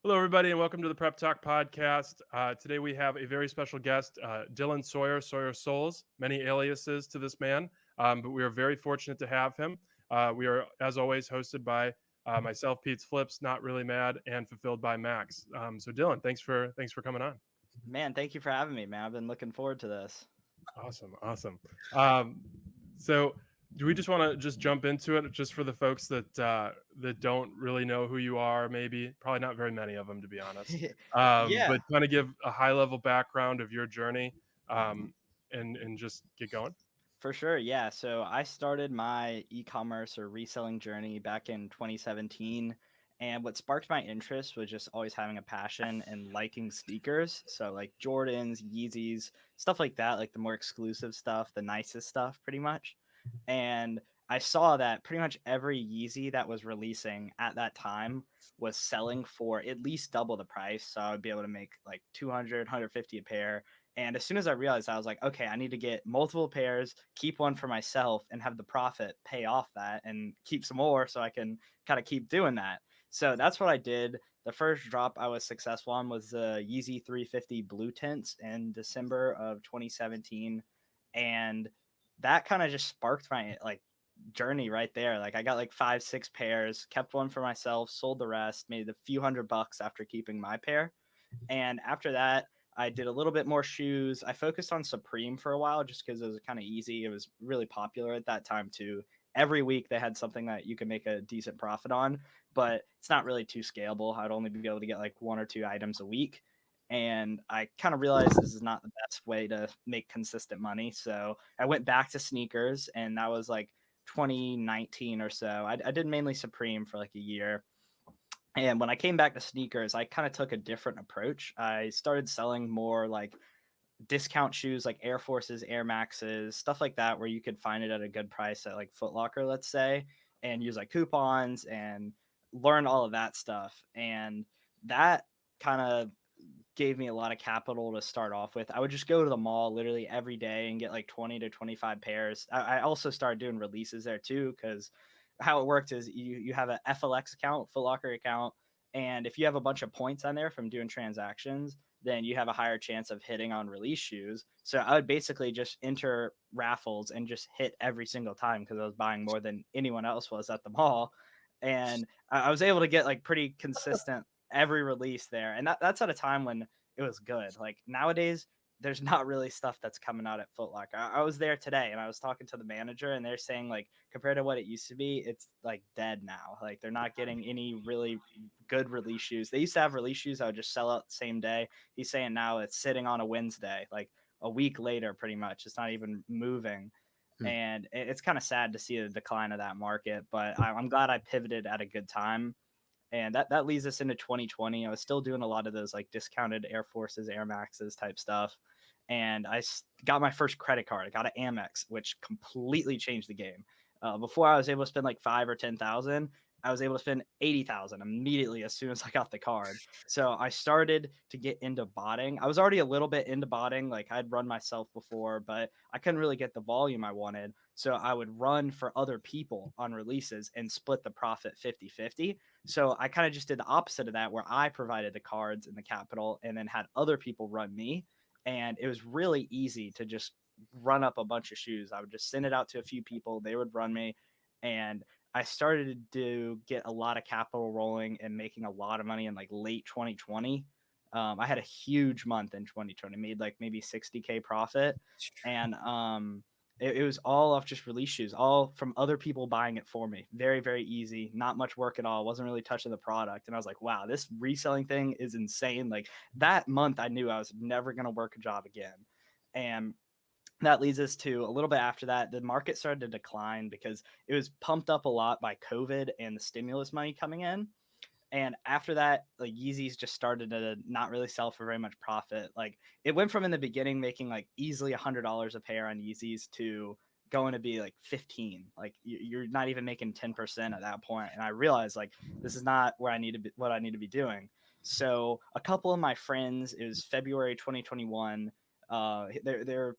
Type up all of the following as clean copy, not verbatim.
Hello, everybody, and welcome to the Prep Talk podcast. Today we have a very special guest, Dylan Sawyer, Sawyer Souls, many aliases to this man, but we are very fortunate to have him. We are, as always, hosted by myself, Pete's Flips, Not Really Mad, and fulfilled by Max. So, Dylan, thanks for coming on. Man, thank you for having me, man. I've been looking forward to this. Awesome, awesome. Um, so, do we just want to just jump into it, just for the folks that don't really know who you are? Maybe, probably not very many of them, to be honest. Yeah, But kind of give a high level background of your journey, um, and just get going. for sure. Yeah. So I started my e-commerce or reselling journey back in 2017. And what sparked my interest was just always having a passion and liking sneakers. So like Jordans, Yeezys, stuff like that, like the more exclusive stuff, the nicest stuff, pretty much. And I saw that pretty much every Yeezy that was releasing at that time was selling for at least double the price. So I would be able to make like 200, a pair. And as soon as I realized, I was like, okay, I need to get multiple pairs, keep one for myself, and have the profit pay off that and keep some more so I can kind of keep doing that. So that's what I did. The first drop I was successful on was the Yeezy 350 Blue Tints in December of 2017. And that kind of just sparked my like journey right there. Like I got like 5, 6 pairs, kept one for myself, sold the rest, made a few $100 after keeping my pair. And after that, I did a little bit more shoes. I focused on Supreme for a while just because it was kind of easy. It was really popular at that time too. Every week they had something that you could make a decent profit on, but it's not really too scalable. I'd only be able to get like 1 or 2 items a week. And I kind of realized this is not the best way to make consistent money. So I went back to sneakers, and that was like 2019 or so. I did mainly Supreme for like a year. And when I came back to sneakers, I kind of took a different approach. I started selling more like discount shoes like Air Forces, Air Maxes, stuff like that, where you could find it at a good price at like Foot Locker, let's say, and use like coupons and learn all of that stuff. And that kind of gave me a lot of capital to start off with. I would just go to the mall literally every day and get like 20 to 25 pairs. I also started doing releases there too, because how it worked is you have a FLX account, Foot Locker account, and if you have a bunch of points on there from doing transactions, then you have a higher chance of hitting on release shoes. So I would basically just enter raffles and just hit every single time because I was buying more than anyone else was at the mall. And I was able to get like pretty consistent every release there. And that's at a time when it was good. Like nowadays, there's not really stuff that's coming out at Foot Locker. I was there today and I was talking to the manager, and they're saying like compared to what it used to be, it's like dead now. Like they're not getting any really good release shoes. They used to have release shoes that would just sell out the same day. He's saying now it's sitting on a Wednesday, like a week later, pretty much. It's not even moving. Hmm. And it's kind of sad to see the decline of that market, but I'm glad I pivoted at a good time. And that leads us into 2020. I was still doing a lot of those like discounted Air Forces, Air Maxes type stuff. And got my first credit card. I got an Amex, which completely changed the game. Before I was able to spend like 5 or 10,000, I was able to spend 80,000 immediately as soon as I got the card. So I started to get into botting. I was already a little bit into botting, like I'd run myself before, but I couldn't really get the volume I wanted. So I would run for other people on releases and split the profit 50-50. So I kind of just did the opposite of that, where I provided the cards and the capital and then had other people run me. And it was really easy to just run up a bunch of shoes. I would just send it out to a few people, they would run me. And I started to get a lot of capital rolling and making a lot of money in like late 2020. I had a huge month in 2020, made like maybe 60K profit. And it was all off just release shoes, all from other people buying it for me. Very, very easy, not much work at all. Wasn't really touching the product. And I was like, wow, this reselling thing is insane. Like that month, I knew I was never going to work a job again. And that leads us to a little bit after that, the market started to decline because it was pumped up a lot by COVID and the stimulus money coming in. And after that, like Yeezys just started to not really sell for very much profit. Like it went from in the beginning making like easily $100 a pair on Yeezys to going to be like 15. Like you're not even making 10% at that point. And I realized like this is not where I need to be, what I need to be doing. So a couple of my friends, it was February 2021. They're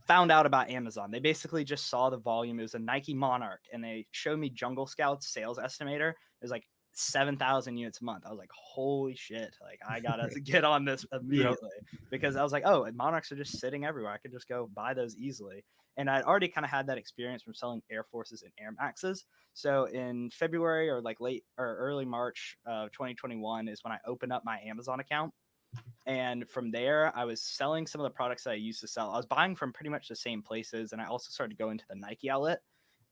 found out about Amazon. They basically just saw the volume. It was a Nike Monarch, and they showed me Jungle Scout's sales estimator. It was like 7,000 units a month. I was like, holy shit, like I gotta get on this Yep. immediately, because I was like, oh, and MADMAX are just sitting everywhere. I could just go buy those easily. And I'd already kind of had that experience from selling Air Forces and Air Maxes. So in February or like late or early March of 2021 is when I opened up my Amazon account. And from there, I was selling some of the products that I used to sell. I was buying from pretty much the same places. And I also started going to the Nike outlet.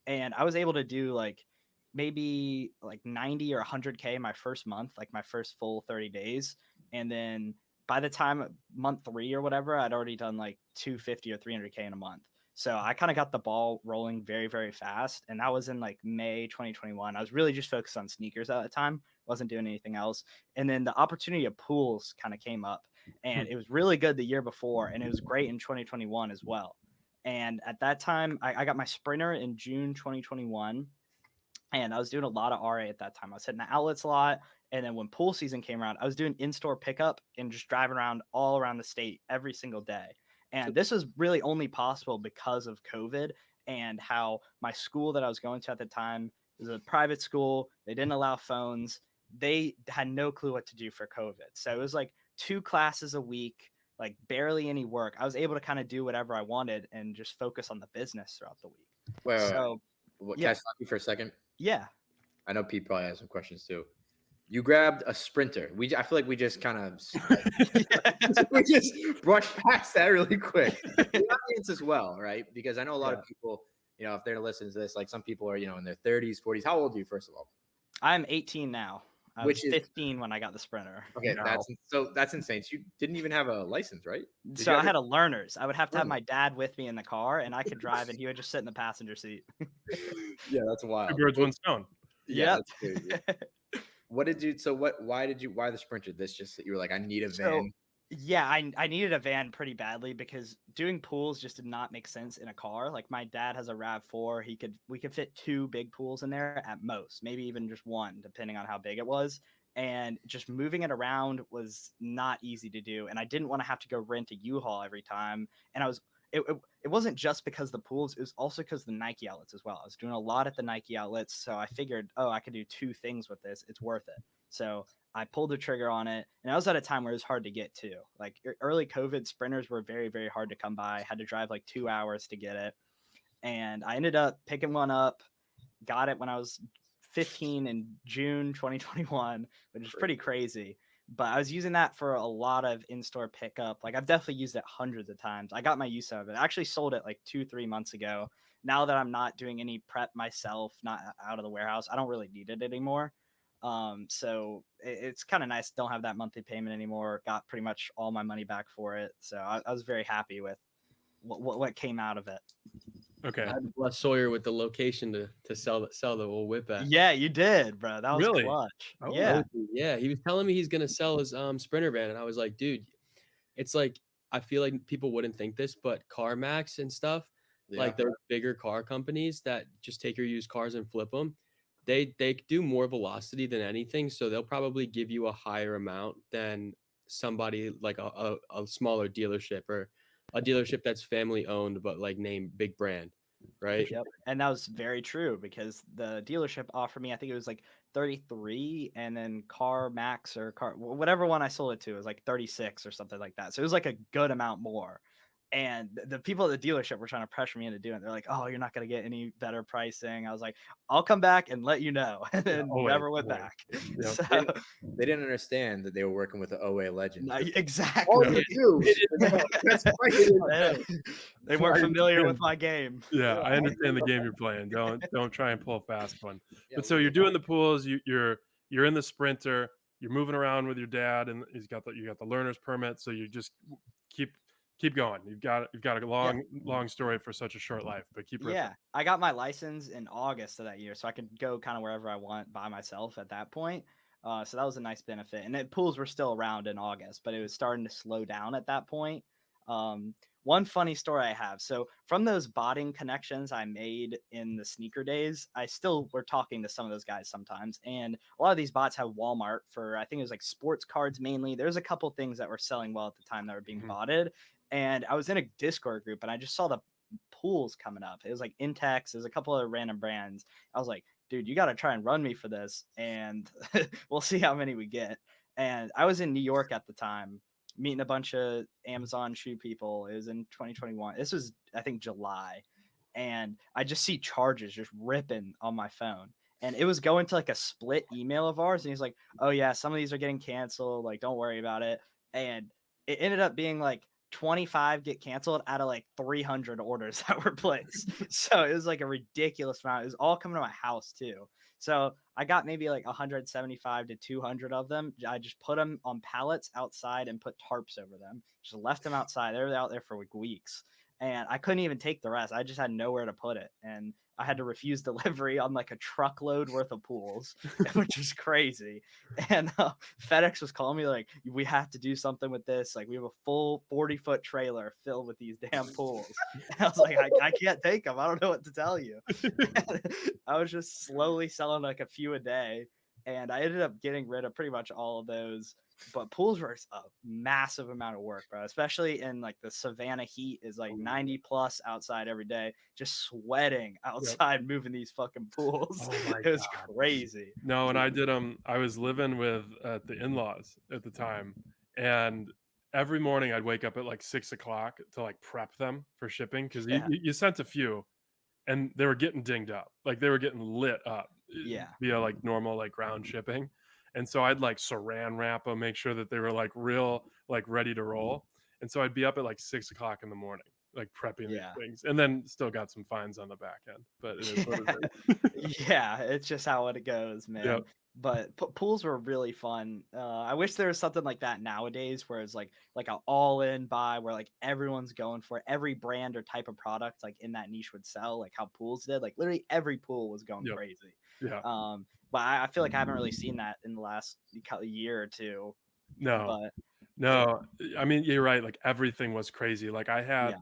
And I was able to do like maybe like 90 or 100K my first month, like my first full 30 days. And then by the time month 3 or whatever, I'd already done like 250 or 300K in a month. So I kind of got the ball rolling very, very fast. And that was in like May 2021. I was really just focused on sneakers at the time, wasn't doing anything else. And then the opportunity of pools kind of came up, and it was really good the year before. And it was great in 2021 as well. And at that time, I got my Sprinter in June 2021. And I was doing a lot of RA at that time. I was hitting the outlets a lot. And then when pool season came around, I was doing in-store pickup and just driving around all around the state every single day. And this was really only possible because of COVID and how my school that I was going to at the time was a private school. They didn't allow phones. They had no clue what to do for COVID. So it was like 2 classes a week, like barely any work. I was able to kind of do whatever I wanted and just focus on the business throughout the week. Wait, So, can yeah. I stop you for a second? Yeah. I know Pete probably has some questions too. You grabbed a Sprinter. I feel like we just kind of we just brushed past that really quick. The audience as well, right? Because I know a lot of people, if they're listening to this, like some people are, in their 30s, 40s. How old are you, first of all? I'm 18 now. I was 15 when I got the Sprinter. Okay, that's insane. So you didn't even have a license, right? So I had a learner's. I would have to have my dad with me in the car, and I could drive, and he would just sit in the passenger seat. Yeah, that's wild. 2 birds, 1 stone. Yeah, that's crazy. Why the Sprinter? This just you were like, I need a van. So, yeah, I needed a van pretty badly because doing pools just did not make sense in a car. Like my dad has a RAV4. We could fit 2 big pools in there at most, maybe even just 1, depending on how big it was. And just moving it around was not easy to do. And I didn't want to have to go rent a U-Haul every time. And it wasn't just because the pools, it was also because the Nike outlets as well. I was doing a lot at the Nike outlets. So I figured, I could do 2 things with this. It's worth it. So I pulled the trigger on it, and I was at a time where it was hard to get to. Like early COVID, Sprinters were very, very hard to come by. I had to drive like 2 hours to get it. And I ended up picking one up, got it when I was 15 in June 2021, which is pretty crazy. But I was using that for a lot of in-store pickup. Like I've definitely used it hundreds of times. I got my use out of it. I actually sold it like 2-3 months ago. Now that I'm not doing any prep myself, not out of the warehouse, I don't really need it anymore. So it's kind of nice. Don't have that monthly payment anymore. Got pretty much all my money back for it. So I was very happy with what came out of it. Okay. I had to bless Sawyer with the location to sell the old whip at. Yeah, you did, bro. That was Really? clutch. Oh, yeah. Yeah. He was telling me he's gonna sell his Sprinter van, and I was like, dude, it's like I feel like people wouldn't think this, but CarMax and stuff, like those bigger car companies that just take your used cars and flip them, they do more velocity than anything, so they'll probably give you a higher amount than somebody like a smaller dealership or a dealership that's family owned but like name big brand, right? Yep. And that was very true because the dealership offered me, I think it was like 33, and then CarMax or whatever one I sold it to was like 36 or something like that. So it was like a good amount more. And the people at the dealership were trying to pressure me into doing it. They're like, "Oh, you're not going to get any better pricing." I was like, "I'll come back and let you know," and then never went back. Yep. So, They didn't understand that they were working with the OA legend. exactly. All you do. That's They weren't familiar with my game. Yeah, I understand the game you're playing. Don't try and pull a fast one. Yeah, But so you're doing the pools. You're in the Sprinter. You're moving around with your dad, and you got the learner's permit. So you just keep going. You've got a long story for such a short life, but keep ripping. Yeah, I got my license in August of that year, so I could go kind of wherever I want by myself at that point. So that was a nice benefit. And the pools were still around in August, but it was starting to slow down at that point. One funny story I have. So from those botting connections I made in the sneaker days, I still were talking to some of those guys sometimes. And a lot of these bots have Walmart for, I think it was like sports cards mainly. There's a couple things that were selling well at the time that were being botted. And I was in a Discord group and I just saw the pools coming up. It was like Intex, there's a couple of random brands. I was like, dude, you got to try and run me for this, and we'll see how many we get. And I was in New York at the time, meeting a bunch of Amazon shoe people. It was in 2021. This was, I think, July. And I just see charges just ripping on my phone. And it was going to like a split email of ours. And he's like, oh, yeah, some of these are getting canceled. Like, don't worry about it. And it ended up being like 25 get canceled out of like 300 orders that were placed. So it was like a ridiculous amount. It was all coming to my house too. So I got maybe like 175 to 200 of them. I just put them on pallets outside and put tarps over them. Just left them outside. They were out there for like weeks. And I couldn't even take the rest. I just had nowhere to put it. And I had to refuse delivery on like a truckload worth of pools, which is crazy. And FedEx was calling me like, we have to do something with this. Like, we have a full 40-foot trailer filled with these damn pools. And I was like, I can't take them. I don't know what to tell you. I was just slowly selling like a few a day. And I ended up getting rid of pretty much all of those. But pools were a massive amount of work, bro. Especially in like the Savannah heat is like 90 plus outside every day, just sweating outside, moving these fucking pools. It was crazy. No, and I did I was living with the in-laws at the time, and every morning I'd wake up at like 6 o'clock to like prep them for shipping because you sent a few, and they were getting dinged up, like they were getting lit up, via like normal like ground shipping. And so I'd like saran wrap them, make sure that they were like real, like ready to roll. And so I'd be up at like 6 o'clock in the morning, like prepping these things, and then still got some fines on the back end. But it is what it is. Yeah, it's just how it goes, man. Yep. But pools were really fun. I wish there was something like that nowadays, where it's like an all-in buy, where like everyone's going for it. Every brand or type of product like in that niche would sell, like how pools did. Like literally every pool was going crazy. Yeah. But I feel like I haven't really seen that in the last year or two. No. But No, I mean, you're right. Like everything was crazy. Like I had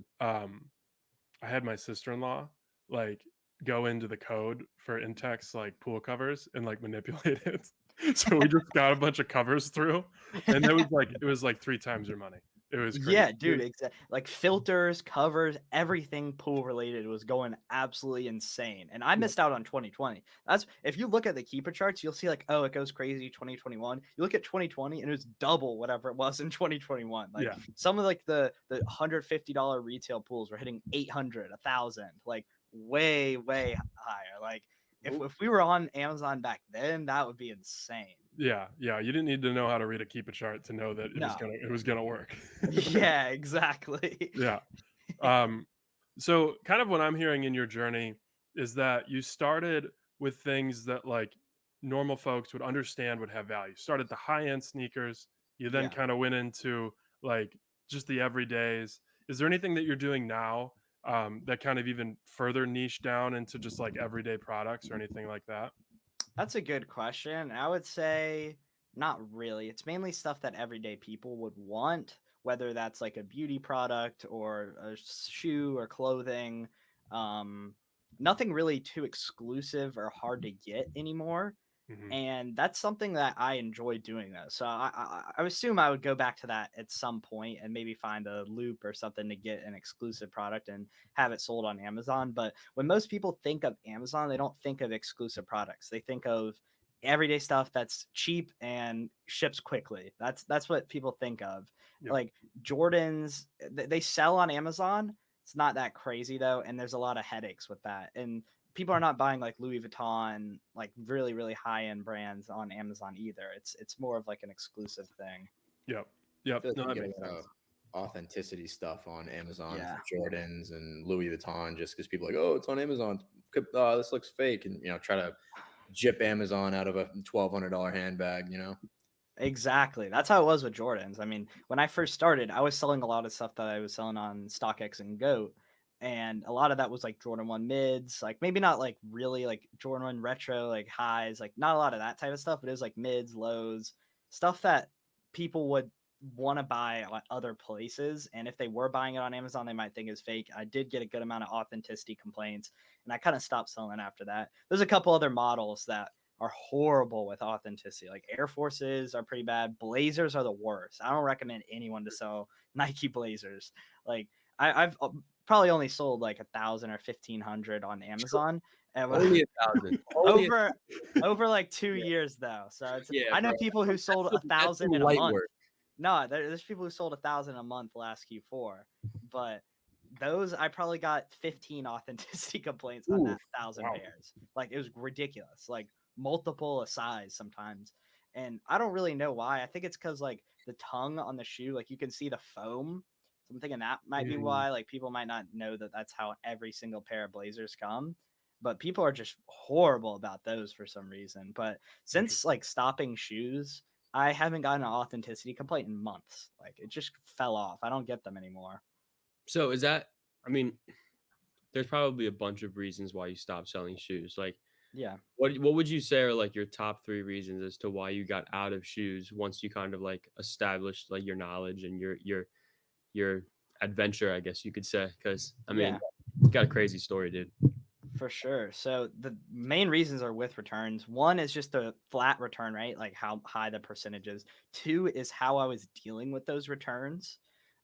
my sister-in-law like go into the code for Intex like pool covers and like manipulate it. So we just got a bunch of covers through, and it was like 3 times your money. It was crazy. Yeah, dude, exactly. Like filters, covers, everything pool related was going absolutely insane. And I missed out on 2020. That's if you look at the Keepa charts, you'll see like, oh, it goes crazy 2021. You look at 2020 and it was double whatever it was in 2021. Like some of like the $150 retail pools were hitting 800, 1,000, like way higher. Like if we were on Amazon back then, that would be insane. Yeah. You didn't need to know how to read a Keepa chart to know that it was gonna work. Yeah, exactly. Yeah. So kind of what I'm hearing in your journey is that you started with things that like normal folks would understand would have value. Started the high-end sneakers. You then kind of went into like just the everydays. Is there anything that you're doing now that kind of even further niche down into just like everyday products or anything like that? That's a good question. I would say not really. It's mainly stuff that everyday people would want, whether that's like a beauty product or a shoe or clothing. Nothing really too exclusive or hard to get anymore. And that's something that I enjoy doing though. So I assume I would go back to that at some point and maybe find a loop or something to get an exclusive product and have it sold on Amazon. But when most people think of Amazon, they don't think of exclusive products. They think of everyday stuff that's cheap and ships quickly. That's what people think of. Like Jordans, they sell on Amazon. It's not that crazy though, and there's a lot of headaches with that. And people are not buying like Louis Vuitton, like really high end brands on Amazon either. It's more of like an exclusive thing. Yep. No, that makes sense. Authenticity stuff on Amazon for Jordans and Louis Vuitton, just because people are like, oh, it's on Amazon. This looks fake, and try to jip Amazon out of a $1,200 handbag. Exactly. That's how it was with Jordans. I mean, when I first started, I was selling a lot of stuff that I was selling on StockX and GOAT. And a lot of that was like Jordan 1 mids, like maybe not like really like Jordan 1 retro, like highs, like not a lot of that type of stuff, but it was like mids, lows, stuff that people would want to buy at other places. And if they were buying it on Amazon, they might think it's fake. I did get a good amount of authenticity complaints, and I kind of stopped selling after that. There's a couple other models that are horrible with authenticity. Like Air Forces are pretty bad. Blazers are the worst. I don't recommend anyone to sell Nike Blazers. Like I've probably only sold like 1,000 or 1,500 on Amazon, And Only 1,000. Only over like 2 years though. So it's Yeah, I know bro. people who sold That's 1,000 some in a light month. work. No, there's people who sold 1,000 a month last Q4, but those I probably got 15 authenticity complaints on Ooh, that 1,000 wow. pairs. Like it was ridiculous, like multiple a size sometimes. And I don't really know why. I think it's because like the tongue on the shoe, like you can see the foam. So I'm thinking that might be why. Like people might not know that that's how every single pair of Blazers come. But people are just horrible about those for some reason. But since like stopping shoes, I haven't gotten an authenticity complaint in months. Like it just fell off. I don't get them anymore. So is that? I mean, there's probably a bunch of reasons why you stopped selling shoes. Like, Yeah. what would you say are like your top 3 reasons as to why you got out of shoes once you kind of like established like your knowledge and your adventure, I guess you could say? Because I mean, Yeah. you got a crazy story, dude. For sure. So the main reasons are with returns. One is just the flat return rate, like how high the percentage is. Two is how I was dealing with those returns.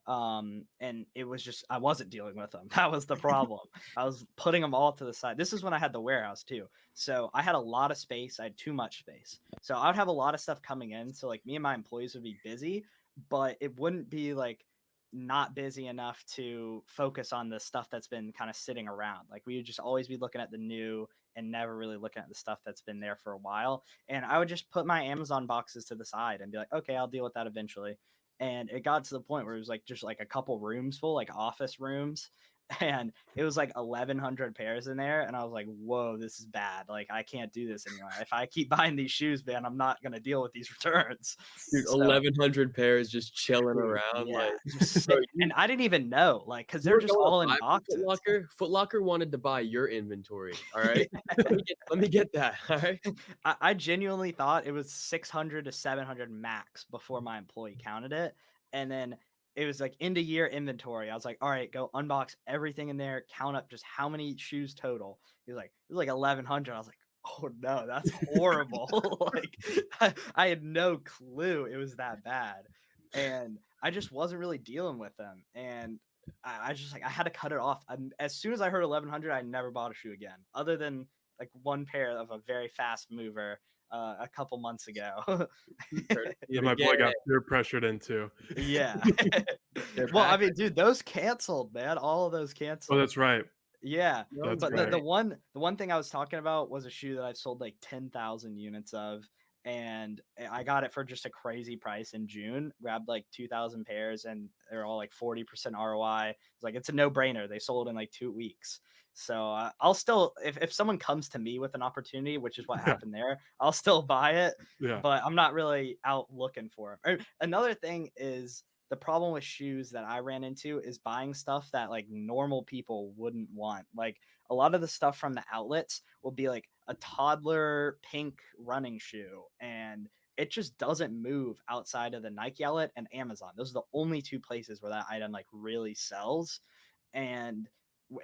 And it was just I wasn't dealing with them. That was the problem. I was putting them all to the side. This is when I had the warehouse too. So I had a lot of space. I had too much space. So I would have a lot of stuff coming in. So like me and my employees would be busy, but it wouldn't be like not busy enough to focus on the stuff that's been kind of sitting around. Like we would just always be looking at the new and never really looking at the stuff that's been there for a while. And I would just put my Amazon boxes to the side and be like, okay, I'll deal with that eventually. And it got to the point where it was like just like a couple rooms full, like office rooms. And it was like 1,100 pairs in there. And I was like, whoa, this is bad. Like, I can't do this anymore. If I keep buying these shoes, man, I'm not going to deal with these returns. Dude, So, 1,100 pairs just chilling around. yeah, Like, just bro, and I didn't even know, like, because you they're were just going all in live with boxes. Foot Locker. Foot Locker wanted to buy your inventory. All right, let me get that. All right. I genuinely thought it was 600 to 700 max before my employee counted it. And then it was like end of year inventory. I was like, all right, go unbox everything in there, count up just how many shoes total. He was like, it was like 1,100. I was like, oh no, that's horrible. Like I had no clue it was that bad. And I just wasn't really dealing with them. And I just like, I had to cut it off. As soon as I heard 1,100, I never bought a shoe again, other than like one pair of a very fast mover a couple months ago. Yeah, my boy got peer pressured into. Yeah. They're Well, I back. mean, dude, those canceled, man. All of those Oh, canceled. that's right. Yeah. That's But right. the one thing I was talking about was a shoe that I've sold like 10,000 units of. And I got it for just a crazy price in June. Grabbed like 2,000 pairs, and they're all like 40% ROI. It's like it's a no brainer. They sold in like 2 weeks. So I'll still, if someone comes to me with an opportunity, which is what Yeah. happened there, I'll still buy it. Yeah. But I'm not really out looking for it. Another thing is the problem with shoes that I ran into is buying stuff that like normal people wouldn't want. Like a lot of the stuff from the outlets will be like a toddler pink running shoe, and it just doesn't move outside of the Nike outlet and Amazon. Those are the only two places where that item like really sells. And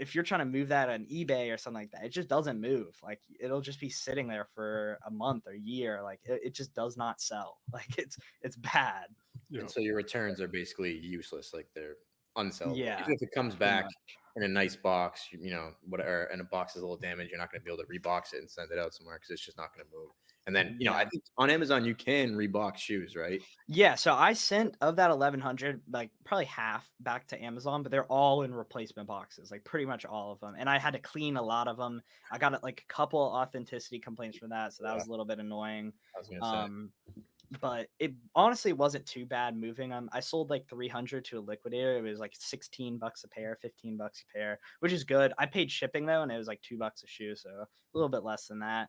if you're trying to move that on eBay or something like that, it just doesn't move. Like it'll just be sitting there for a month or a year. Like it just does not sell. Like it's bad. Yeah. And so your returns are basically useless, like they're unsellable. Yeah, Even if it comes pretty back much. in a nice box, you know, whatever, and a box is a little damaged, you're not going to be able to rebox it and send it out somewhere because it's just not going to move. And then, you know, I Yeah. think on Amazon you can rebox shoes, right? Yeah, so I sent of that 1,100, like probably half back to Amazon, but they're all in replacement boxes, like pretty much all of them. And I had to clean a lot of them. I got like a couple authenticity complaints for that, so that Yeah. was a little bit annoying. I was going to say. But it honestly wasn't too bad moving them. I sold like 300 to a liquidator. It was like 16 bucks a pair, 15 bucks a pair, which is good. I paid shipping though, and it was like $2 a shoe, so a little bit less than that.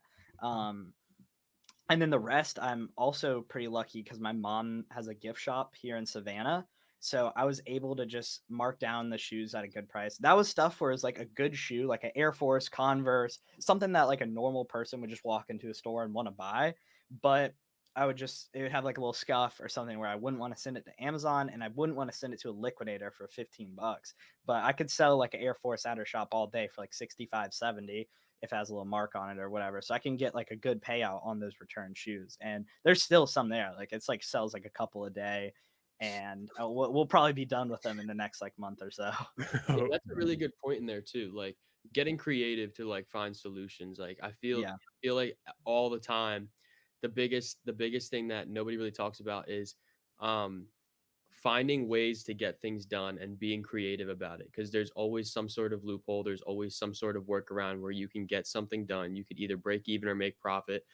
And then the rest, I'm also pretty lucky because my mom has a gift shop here in Savannah. So I was able to just mark down the shoes at a good price. That was stuff where it's like a good shoe, like an Air Force, Converse, something that like a normal person would just walk into a store and want to buy. But it would have like a little scuff or something where I wouldn't want to send it to Amazon, and I wouldn't want to send it to a liquidator for 15 bucks. But I could sell like an Air Force at her shop all day for like 65, 70 if it has a little mark on it or whatever. So I can get like a good payout on those return shoes. And there's still some there. Like it's like sells like a couple a day. And we'll probably be done with them in the next like month or so. Yeah, that's a really good point in there too. Like getting creative to like find solutions. Like I Yeah. feel like all the time, the biggest thing that nobody really talks about is um finding ways to get things done and being creative about it, because there's always some sort of loophole, there's always some sort of workaround where you can get something done. You could either break even or make profit.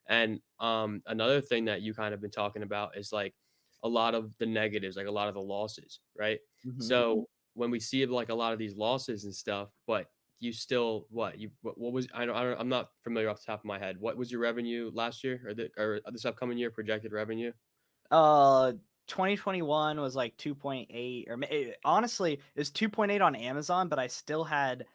And another thing that you kind of been talking about is like a lot of the negatives, like a lot of the losses, right? Mhm. So when we see like a lot of these losses and stuff, but you still what was I'm not familiar off the top of my head. What was your revenue last year or this upcoming year, projected revenue? Uh, 2021 was like 2.8, or honestly, it's 2.8 on Amazon, but I still had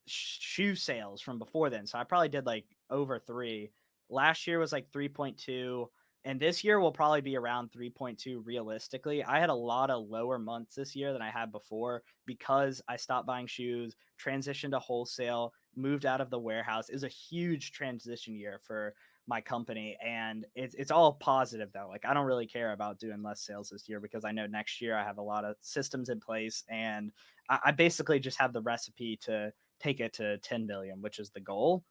shoe sales from before then, so I probably did like over 3. Last year was like 3.2, and this year will probably be around 3.2 realistically. I had a lot of lower months this year than I had before because I stopped buying shoes, transitioned to wholesale, moved out of the warehouse. It was a huge transition year for my company, and it's all positive though. Like I don't really care about doing less sales this year because I know next year I have a lot of systems in place, and I basically just have the recipe to take it to 10 million, which is the goal.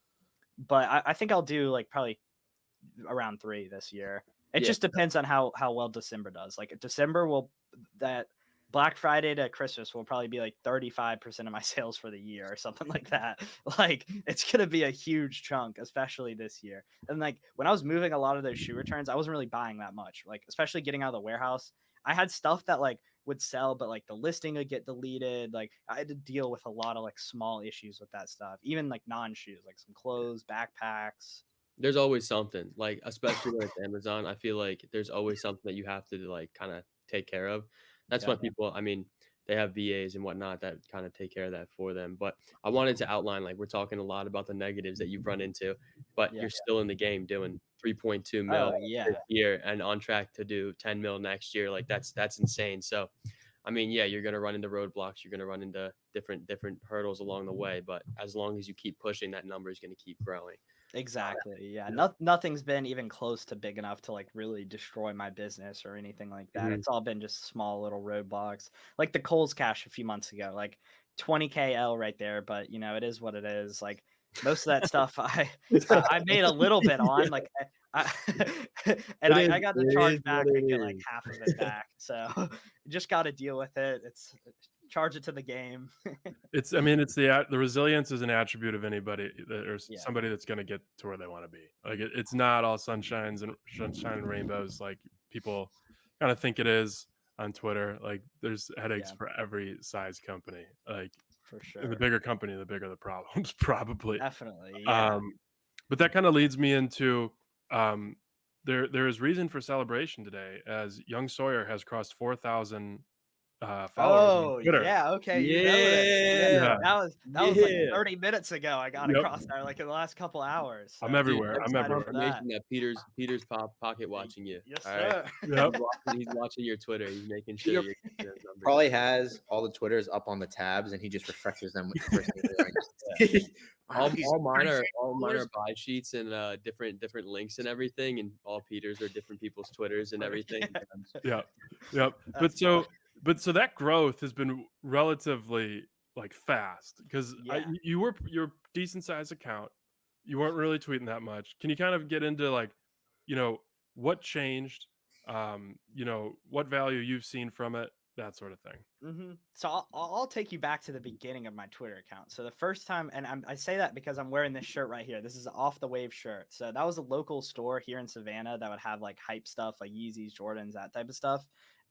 But I think I'll do like probably around 3 this year. It Yeah. just depends on how well December does. Like December will that Black Friday to Christmas will probably be like 35% of my sales for the year or something like that. Like it's gonna be a huge chunk, especially this year. And like when I was moving a lot of those shoe returns, I wasn't really buying that much. Like especially getting out of the warehouse, I had stuff that like would sell, but like the listing would get deleted. Like I had to deal with a lot of like small issues with that stuff, even like non-shoes, like some clothes, backpacks. There's always something, like, especially when it's Amazon, I feel like there's always something that you have to, like, kinda take care of. That's why Yeah. people I mean, they have VAs and whatnot that kinda take care of that for them, but I wanted to outline, like, we're talking a lot about the negatives that you've run into, but Yeah. you're still in the game doing 3.2 mil Oh this yeah. year and on track to do 10 mil next year, like, that's insane. So, I mean, yeah, you're gonna run into roadblocks, you're gonna run into different hurdles along the way, but as long as you keep pushing, that number is gonna keep growing. Exactly. Yeah. Yeah. Nothing's been even close to big enough to like really destroy my business or anything like that. Mhm. It's all been just small little roadblocks. Like the Kohl's cash a few months ago, like 20K L right there, but you know, it is what it is. Like most of that stuff I made a little bit on, like I and I got to It is charge what back it and get like is. half of it back. So just got to deal with it. It's charge it to the game. I mean, it's the resilience is an attribute of anybody that or Yeah. somebody that's going to get to where they want to be. Like it's not all sunshine and rainbows like people kind of think it is on Twitter. Like there's headaches Yeah, for every size company. Like for the sure. bigger company, the bigger the problems, probably. Definitely. Yeah. Um, but that kind of leads me into um, there is reason for celebration today as young Sawyer has crossed 4,000 followers on Oh, Twitter. yeah, okay, you know this. Yeah, Yeah. Yeah. that was like Yeah. 30 minutes ago I got Yep. across there, like, in the last couple hours, I'm so Dude, everywhere. I'm that's I'm excited for everywhere. that. confirmation that Peter's pocket watching you. Yes, All right. sir. Yep. He's watching your Twitter. He's making sure Peter you're getting those numbers probably up. has all the Twitters up on the tabs, and he just refreshes them with the first thing they learn. Wow, he's All mine 30 are followers. buy sheets and different links and everything, and all Peter's are different people's Twitters and everything. Yep. Yep. That's funny. But so that growth has been relatively like fast because Yeah. you're decent sized account. You weren't really tweeting that much. Can you kind of get into like, you know, what changed? What value you've seen from it, that sort of thing. So I'll take you back to the beginning of my Twitter account. So the first time, and I say that because I'm wearing this shirt right here. This is Off the Wave shirt. So that was a local store here in Savannah that would have like hype stuff, like Yeezys, Jordans, that type of stuff.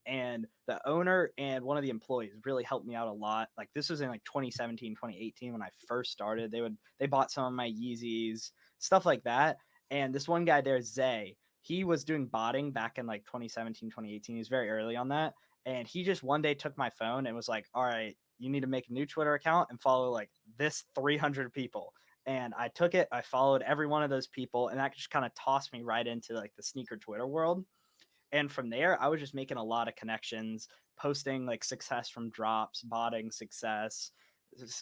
And the owner and one of the employees really helped me out a lot. Like this was in like 2017, 2018 when I first started. They bought some of my Yeezys, stuff like that. And this one guy there, Zay, he was doing botting back in like 2017, 2018. He was very early on that. And he just one day took my phone and was like, all right, you need to make a new Twitter account and follow like this 300 people. And I took it, I followed every one of those people, and that just kind of tossed me right into like the sneaker Twitter world. And from there, I was just making a lot of connections, posting like success from drops, botting success,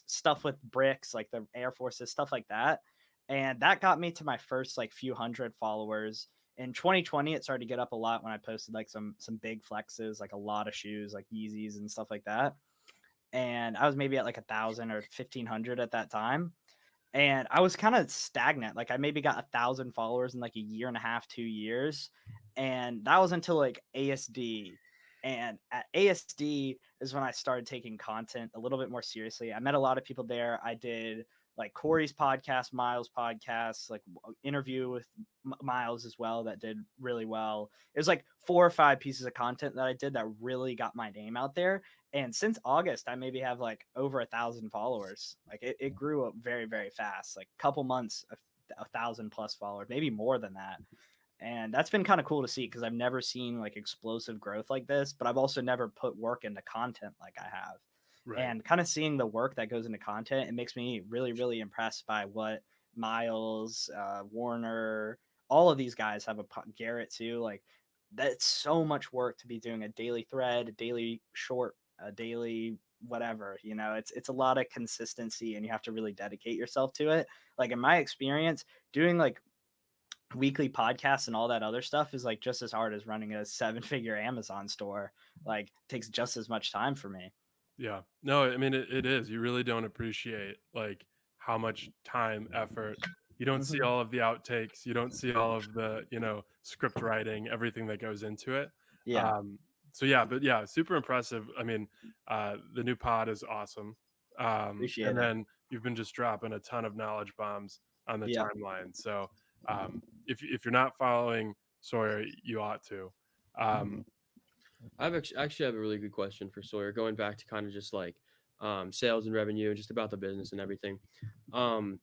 stuff with bricks, like the Air Forces, stuff like that. And that got me to my first like few hundred followers. In 2020, it started to get up a lot when I posted like some big flexes, like a lot of shoes, like Yeezys and stuff like that. and I was maybe at like 1,000 or 1,500 at that time. And I was kind of stagnant. Like I maybe got 1,000 followers in like a year and a half, 2 years. And that was until like ASD. And at ASD is when I started taking content a little bit more seriously. I met a lot of people there. I did like Corey's podcast, Miles' podcast, like interview with Miles as well that did really well. It was like 4 or 5 pieces of content that I did that really got my name out there. And since August, I maybe have like over 1,000 followers. Like it grew up very, very fast. Like a couple months, 1,000+ followers, maybe more than that. And that's been kind of cool to see because I've never seen like explosive growth like this, but I've also never put work into content like I have. Right. And kind of seeing the work that goes into content, it makes me really, really impressed by what Miles, Warner, all of these guys have Garrett too. Like that's so much work to be doing a daily thread, a daily short, a daily whatever, you know, it's a lot of consistency and you have to really dedicate yourself to it. Like in my experience, doing like weekly podcasts and all that other stuff is like just as hard as running a 7-figure Amazon store. Like takes just as much time for me. Yeah. No, I mean it is. You really don't appreciate like how much time, effort. You don't see all of the outtakes. You don't see all of the, script writing, everything that goes into it. Yeah. So yeah, but yeah, super impressive. I mean, the new pod is awesome. Appreciate And it. then you've been just dropping a ton of knowledge bombs on the Yeah. timeline. So if you're not following Sawyer, you ought to. I actually have a really good question for Sawyer, going back to kind of just like sales and revenue and just about the business and everything. So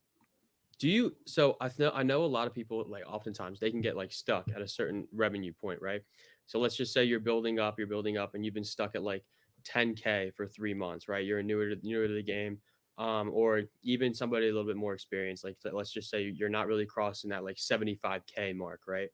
I know a lot of people, like oftentimes they can get like stuck at a certain revenue point, right? So let's just say you're building up and you've been stuck at like 10K for 3 months, right? You're newer to the game. Or even somebody a little bit more experienced, like let's just say you're not really crossing that like 75K mark, right?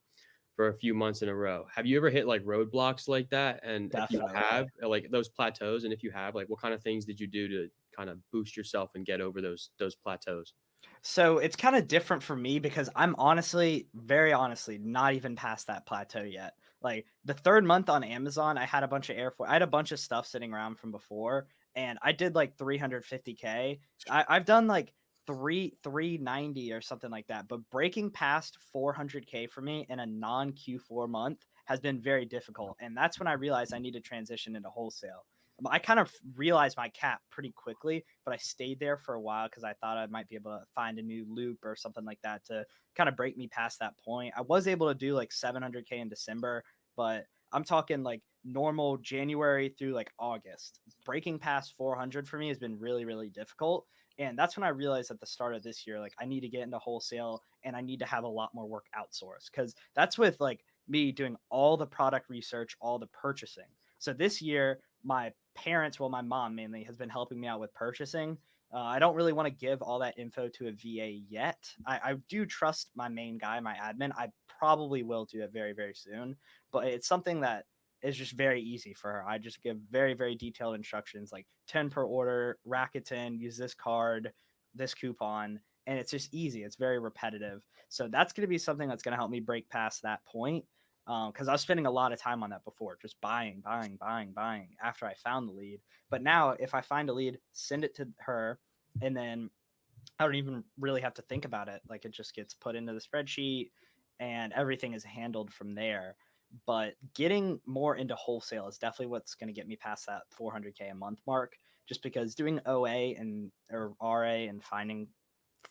For a few months in a row. Have you ever hit like roadblocks like that? And if you Definitely. have, like those plateaus, and if you have, like what kind of things did you do to kind of boost yourself and get over those plateaus? So it's kind of different for me because I'm honestly, very honestly, not even past that plateau yet. Like the 3rd month on Amazon, I had a bunch of I had a bunch of stuff sitting around from before, and I did like 350K. I've done like 390 or something like that, but breaking past 400K for me in a non Q4 month has been very difficult, and that's when I realized I need to transition into wholesale. I kind of realized my cap pretty quickly, but I stayed there for a while because I thought I might be able to find a new loop or something like that to kind of break me past that point. I was able to do like 700K in December, but I'm talking like normal January through like August. Breaking past 400 for me has been really, really difficult. And that's when I realized at the start of this year, like I need to get into wholesale and I need to have a lot more work outsourced because that's with like me doing all the product research, all the purchasing. So this year, my parents, well, my mom mainly has been helping me out with purchasing. I don't really want to give all that info to a VA yet. I do trust my main guy, my admin. I probably will do it very, very soon, but it's something that is just very easy for her. I just give very, very detailed instructions like 10 per order, rack it in, use this card, this coupon, and it's just easy. It's very repetitive. So that's going to be something that's going to help me break past that point because I was spending a lot of time on that before, just buying after I found the lead. But now, if I find a lead, send it to her, and then I don't even really have to think about it. Like it just gets put into the spreadsheet, and everything is handled from there. But getting more into wholesale is definitely what's going to get me past that 400K a month mark. Just because doing OA and or RA and finding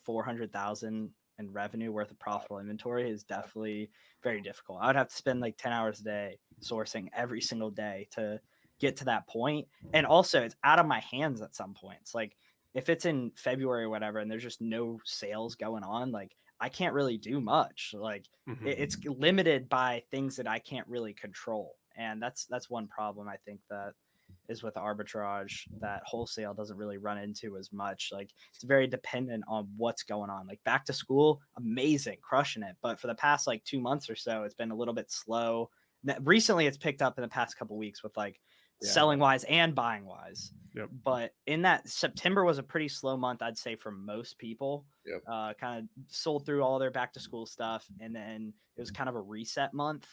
400,000 in revenue worth of profitable inventory is definitely very difficult. I would have to spend like 10 hours a day sourcing every single day to get to that point. And also it's out of my hands at some points. Like if it's in February or whatever, and there's just no sales going on, like I can't really do much. Like it's limited by things that I can't really control. And that's one problem I think that is with arbitrage that wholesale doesn't really run into as much. Like it's very dependent on what's going on. Like back to school, amazing, crushing it. But for the past like 2 months or so, it's been a little bit slow. Recently, it's picked up in the past couple weeks with like selling wise and buying wise. Yep. But in that September was a pretty slow month, I'd say, for most people. Yep. Kind of sold through all their back to school stuff, and then it was kind of a reset month.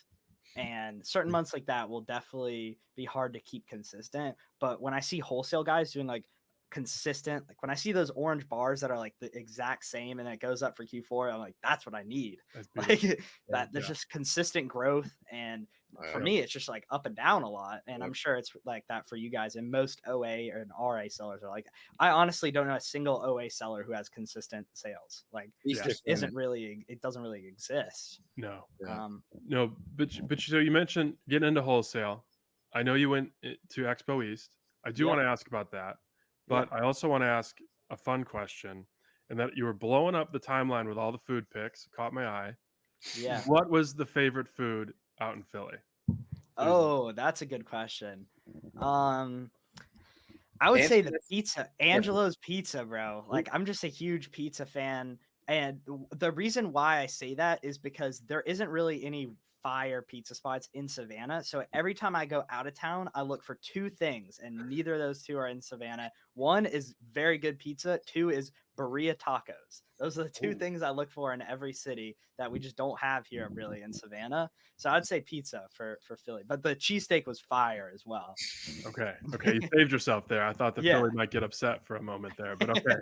And certain months like that will definitely be hard to keep consistent. But when I see wholesale guys doing like consistent, like when I see those orange bars that are like the exact same and it goes up for Q4, I'm like, that's what I need. That's Like beautiful. that there's just consistent growth. And for Yeah. me, it's just like up and down a lot. And Yep. I'm sure it's like that for you guys. And most OA and RA sellers are like, I honestly don't know a single OA seller who has consistent sales. Like These it just just isn't really, it doesn't really exist. No, Yeah. no, but so you mentioned getting into wholesale. I know you went to Expo East. I do Yep. want to ask about that, but I also want to ask a fun question, and that you were blowing up the timeline with all the food pics. Caught my eye. Yeah. What was the favorite food out in Philly? Oh, that's a good question. I would say the Anthony's- pizza, Angelo's Pizza, bro. Like I'm just a huge pizza fan, and the reason why I say that is because there isn't really any fire pizza spots in Savannah. So every time I go out of town, I look for two things, and neither of those two are in Savannah. One is very good pizza. Two is burrito tacos. Those are the two things I look for in every city that we just don't have here really in Savannah. So I'd say pizza for Philly, but the cheesesteak was fire as well. Okay, you saved yourself there. I thought the Yeah. Philly might get upset for a moment there, but okay.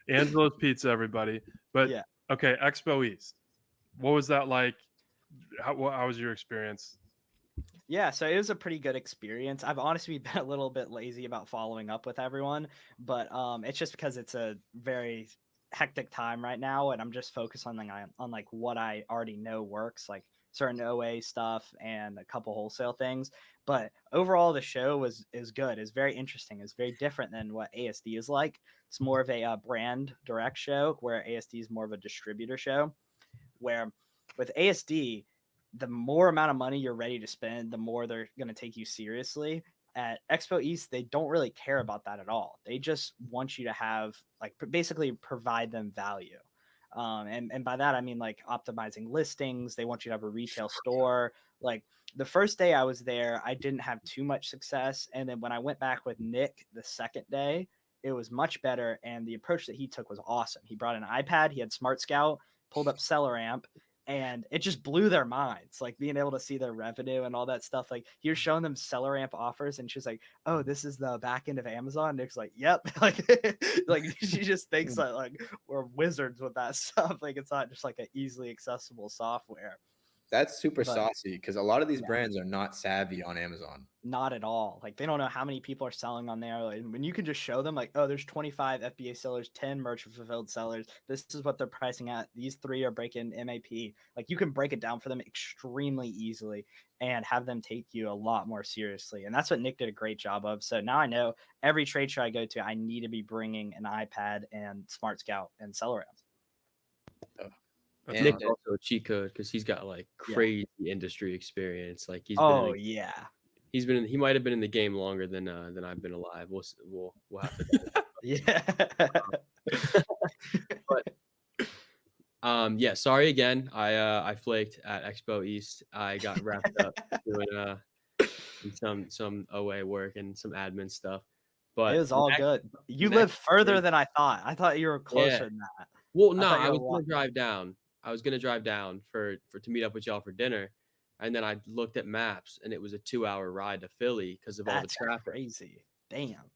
Angelo's Pizza, everybody. But Yeah. okay, Expo East. What was that like? How was your experience? Yeah, so it was a pretty good experience. I've honestly been a little bit lazy about following up with everyone, but it's just because it's a very hectic time right now, and I'm just focused on like what I already know works, like certain OA stuff and a couple wholesale things. But overall, the show is good. It's very interesting. It's very different than what ASD is like. It's more of a brand direct show, where ASD is more of a distributor show. Where with ASD, the more amount of money you're ready to spend, the more they're going to take you seriously. At Expo East, they don't really care about that at all. They just want you to have like basically provide them value. And by that, I mean like optimizing listings. They want you to have a retail store. Like the first day I was there, I didn't have too much success. And then when I went back with Nick the second day, it was much better. And the approach that he took was awesome. He brought an iPad, he had Smart Scout, pulled up Seller Amp, and it just blew their minds, like being able to see their revenue and all that stuff. Like he was showing them Seller Amp offers, and she's like, "Oh, this is the back end of Amazon." Nick's like, "Yep." Like she just thinks that like we're wizards with that stuff. Like it's not just like an easily accessible software. That's super But- saucy because a lot of these Yeah. brands are not savvy on Amazon. Not at all. Like they don't know how many people are selling on there. Like, when you can just show them, like, oh, there's 25 FBA sellers, 10 merchant fulfilled sellers. This is what they're pricing at. These 3 are breaking MAP. Like you can break it down for them extremely easily and have them take you a lot more seriously. And that's what Nick did a great job of. So now I know every trade show I go to, I need to be bringing an iPad and Smart Scout and Seller Amp. That's And- Nick's awesome. also a cheat code because he's got like Yeah. crazy industry experience. Like he's Oh been in yeah, he might have been in the game longer than I've been alive. We'll have to. yeah. Yeah, sorry again. I flaked at Expo East. I got wrapped up doing some OA work and some admin stuff. But It was all next- good. You next live further week- than I thought. I thought you were closer Yeah. than that. Well, I no, thought you I were was gonna walking. drive down. I was gonna drive down for to meet up with y'all for dinner, and then I looked at maps, and it was a 2-hour ride to Philly because of all the That's traffic. crazy. Damn.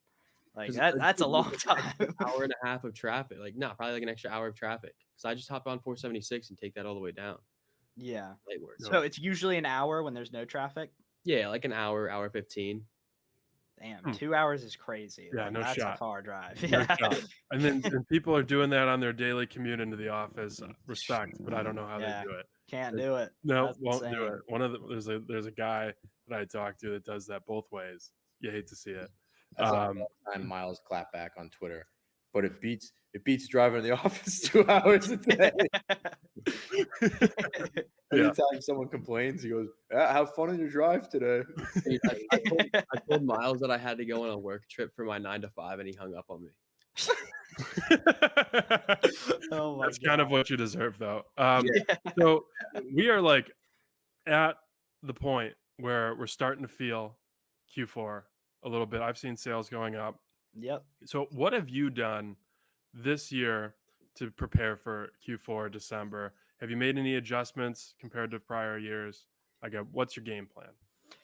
Like 'Cause that's a dude, long it's an time. extra hour and a half of traffic. Like, no, probably like an extra hour of traffic. Because I just hop on 476 and take that all the way down. Yeah. Late work. No. So it's usually an hour when there's no traffic. Yeah, like an hour 15. Damn, 2 hours is crazy. Yeah, Like, no that's shot. a far drive. No Yeah. shot. And then and people are doing that on their daily commute into the office. Respect, but I don't know how Yeah. they do it. Can't do it. No, That's won't do insane. it. One of the there's a guy that I talked to that does that both ways. You hate to see it. I saw Um, all the time Miles clap back on Twitter, but it beats driving to the office 2 hours a day. Yeah. Anytime someone complains, he goes, "Have fun on your drive today." Dude, I told Miles that I had to go on a work trip for my 9 to 5, and he hung up on me. Oh my That's kind of God. what you deserve, though. Yeah. So we are like at the point where we're starting to feel Q4 a little bit. I've seen sales going up. Yep. So what have you done this year to prepare for Q4 December? Have you made any adjustments compared to prior years? What's your game plan?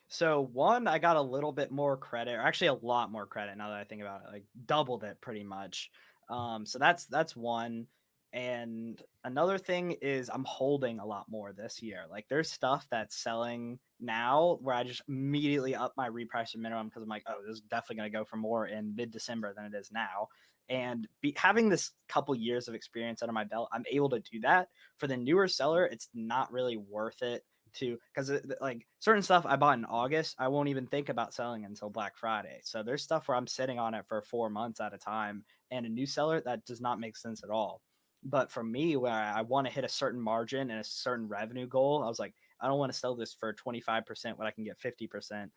So one, I got a little bit more credit, or actually a lot more credit now that I think about it, like doubled it pretty much. So that's one. And another thing is I'm holding a lot more this year. Like there's stuff that's selling now where I just immediately up my reprice minimum because I'm like, oh, this is definitely going to go for more in mid-December than it is now. And having this couple years of experience under my belt, I'm able to do that. For the newer seller, it's not really worth it to, because like certain stuff I bought in August, I won't even think about selling until Black Friday. So there's stuff where I'm sitting on it for 4 months at a time, and a new seller, that does not make sense at all. But for me, where I want to hit a certain margin and a certain revenue goal, I was like, I don't want to sell this for 25% when I can get 50%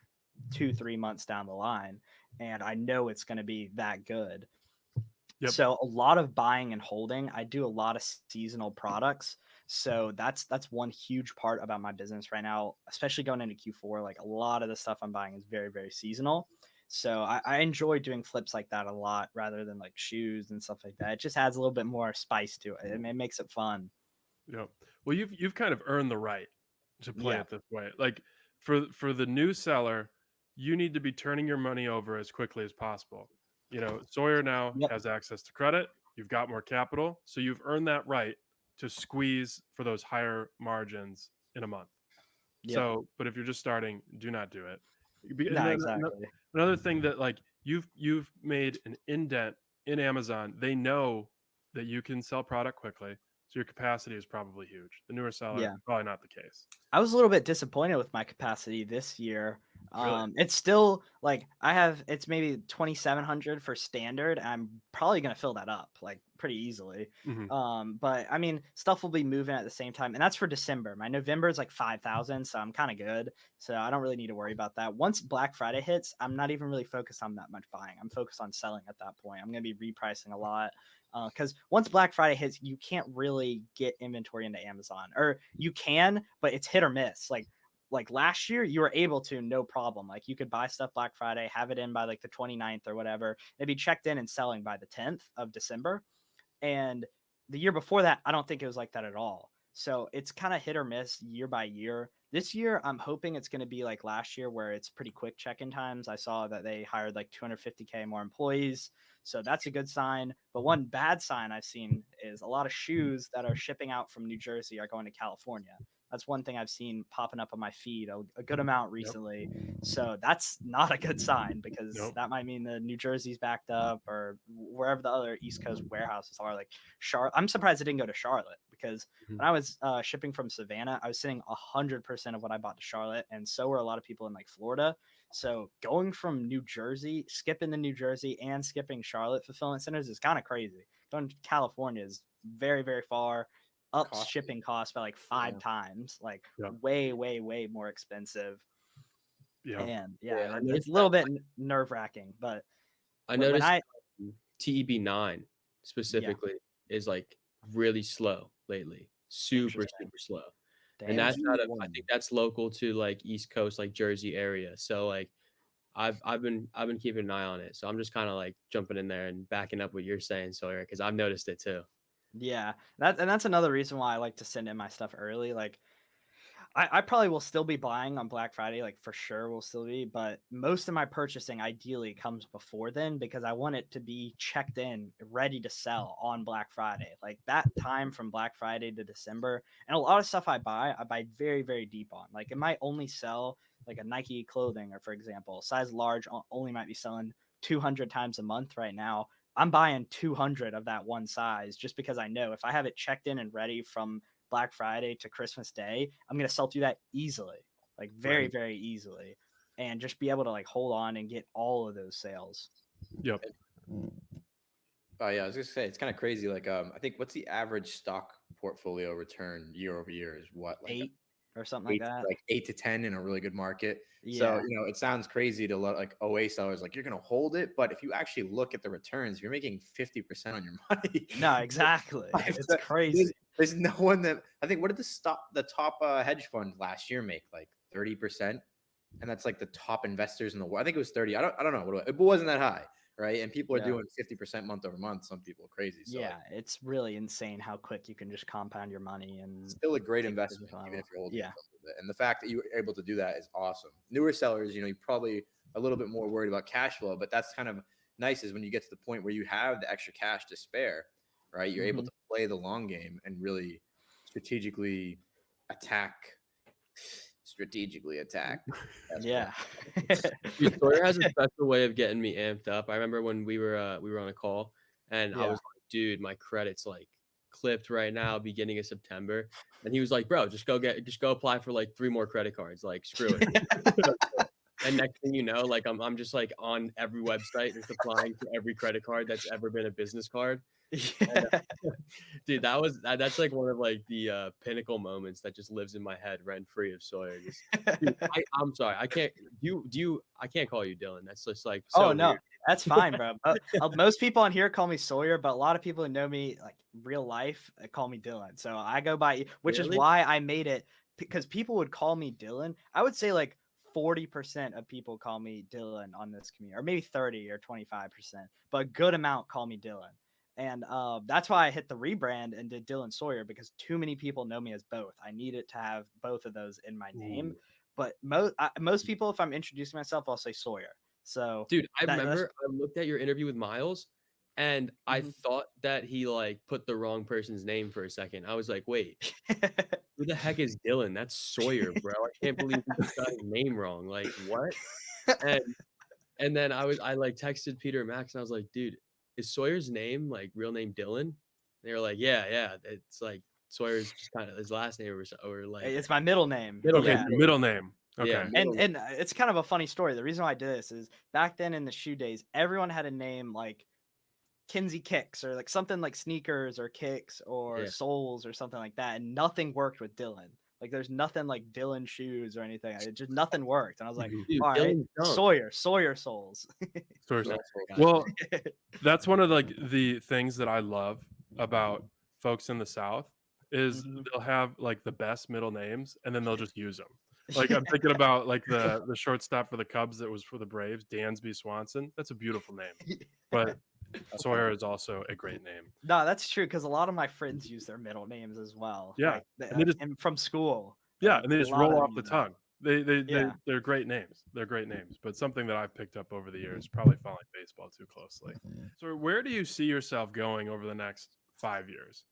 2-3 months down the line, and I know it's going to be that good. Yep. So a lot of buying and holding. I do a lot of seasonal products. So that's one huge part about my business right now, especially going into Q4. Like a lot of the stuff I'm buying is very, very seasonal. So I enjoy doing flips like that a lot rather than like shoes and stuff like that. It just adds a little bit more spice to it. It makes it fun. Yeah. Well, you've kind of earned the right to play Yeah. it this way. Like for the new seller, you need to be turning your money over as quickly as possible. Sawyer now Yep. has access to credit. You've got more capital, so you've earned that right to squeeze for those higher margins in a month. Yep. So, but if you're just starting, do not do it. And No, then exactly. another thing that like you've made an indent in Amazon. They know that you can sell product quickly, so your capacity is probably huge. The newer seller, Yeah. probably not the case. I was a little bit disappointed with my capacity this year. Really? It's still like it's maybe 2,700 for standard. I'm probably gonna fill that up like pretty easily. Mhm. But I mean, stuff will be moving at the same time, and that's for December. My November is like 5,000, so I'm kind of good. So I don't really need to worry about that. Once Black Friday hits, I'm not even really focused on that much buying. I'm focused on selling at that point. I'm gonna be repricing a lot. Because once Black Friday hits, you can't really get inventory into Amazon, or you can, but it's hit or miss. Like last year, you were able to, no problem. Like you could buy stuff Black Friday, have it in by like the 29th or whatever. It'd be checked in and selling by the 10th of December. And the year before that, I don't think it was like that at all. So it's kind of hit or miss year by year. This year, I'm hoping it's going to be like last year, where it's pretty quick check-in times. I saw that they hired like 250K more employees. So that's a good sign. But one bad sign I've seen is a lot of shoes that are shipping out from New Jersey are going to California. That's one thing I've seen popping up on my feed a good amount recently. So that's not a good sign, because that might mean the New Jersey's backed up, or wherever the other East Coast warehouses are. Like Charlotte, I'm surprised it didn't go to Charlotte, because when I was shipping from Savannah, I was sending 100% of what I bought to Charlotte, and so were a lot of people in like Florida. So going from New Jersey, skipping the New Jersey and skipping Charlotte fulfillment centers is kind of crazy. Going to California is very, very far. Ups shipping costs by like 5 times, like way, way, way more expensive. Yeah. And it's a little bit nerve wracking, but I noticed TEB9 specifically is like really slow lately, super slow. Damn. And that's not I think that's local to like East Coast, like Jersey area. So like I've been keeping an eye on it. So I'm just kind of like jumping in there and backing up what you're saying, Sawyer, because I've noticed it too. Yeah, that's another reason why I like to send in my stuff early. Like I probably will still be buying on Black Friday, like for sure will still be, but most of my purchasing ideally comes before then, because I want it to be checked in, ready to sell on Black Friday. Like that time from Black Friday to December. And a lot of stuff I buy very, very deep on. Like it might only sell like a Nike clothing, or for example, size large only might be selling 200 times a month right now. I'm buying 200 of that one size, just because I know if I have it checked in and ready from Black Friday to Christmas Day, I'm going to sell through that easily, like very, very easily, and just be able to like hold on and get all of those sales. Yep. Oh yeah, I was gonna say it's kind of crazy. Like, I think what's the average stock portfolio return year over year is what, like 8 or something like that. Like 8 to 10 in a really good market. Yeah. So it sounds crazy to like OA sellers, like you're gonna hold it, but if you actually look at the returns, you're making 50% on your money. No, exactly. It's crazy. There's no one that I think. What did the top hedge fund last year make? Like 30%, and that's like the top investors in the world. I think it was 30. I don't know. It wasn't that high. right? And people are Yeah. doing 50% month over month. Some people are crazy. So Yeah, it's really insane how quick you can just compound your money and still a great take it to a investment, different even if level. you're holding Yeah. it for a little bit. And the fact that you were able to do that is awesome. Newer sellers, you probably a little bit more worried about cash flow, but that's kind of nice is when you get to the point where you have the extra cash to spare, right? You're able to play the long game and really strategically attack. Yeah. Dude, Sawyer has a special way of getting me amped up. I remember when we were on a call, and I Yeah. was like, dude, my credit's like clipped right now, beginning of September. And he was like, bro, just go apply for like 3 more credit cards. Like, screw it. And next thing you know, like I'm just like on every website, just applying for every credit card that's ever been a business card. And, dude, that's like one of like the pinnacle moments that just lives in my head rent free of Sawyer. Just, dude, I'm sorry, I can't. I can't call you Dylan. That's just like so Oh no, weird. that's fine, bro. Most people on here call me Sawyer, but a lot of people who know me like real life call me Dylan. So I go by, which is Really? why I made it, because people would call me Dylan. I would say like 40% of people call me Dylan on this community, or maybe 30 or 25%, but a good amount call me Dylan. And that's why I hit the rebrand and did Dylan Sawyer, because too many people know me as both. I needed to have both of those in my name. Ooh. But most people, if I'm introducing myself, I'll say Sawyer. So, Dude, I that's remember I looked at your interview with Miles, and I Mhm. thought that he like put the wrong person's name for a second. I was like, wait, who the heck is Dylan? That's Sawyer, bro. I can't believe he got his name wrong. Like, what? And then I like texted Peter and Max, and I was like, dude, is Sawyer's name like real name Dylan? They were like, yeah. It's like Sawyer's just kind of his last name or like It's my middle name. Okay, Yeah. your middle name. Okay. Yeah. And it's kind of a funny story. The reason why I did this is back then in the shoe days, everyone had a name like Kinsey Kicks or like something like Sneakers or Kicks or Yeah. Soles or something like that, and nothing worked with Dylan. Like there's nothing like Dylan shoes or anything. It just nothing worked, and I was like, Dude, all right, Dylan's dumb. Sawyer Soles. Sorry. Nice. Well, that's one of like the things that I love about folks in the South is they'll have like the best middle names and then they'll just use them. Like I'm thinking about like the shortstop for the Cubs that was for the Braves, Dansby Swanson. That's a beautiful name. But Sawyer is also a great name. No, that's true, because a lot of my friends use their middle names as well. Yeah. Like, And they just- and from school. Yeah, like, and they a just lot roll of off them the use tongue. Yeah. They're great names. They're great names. But something that I've picked up over the years, probably following baseball too closely. So where do you see yourself going over the next 5 years?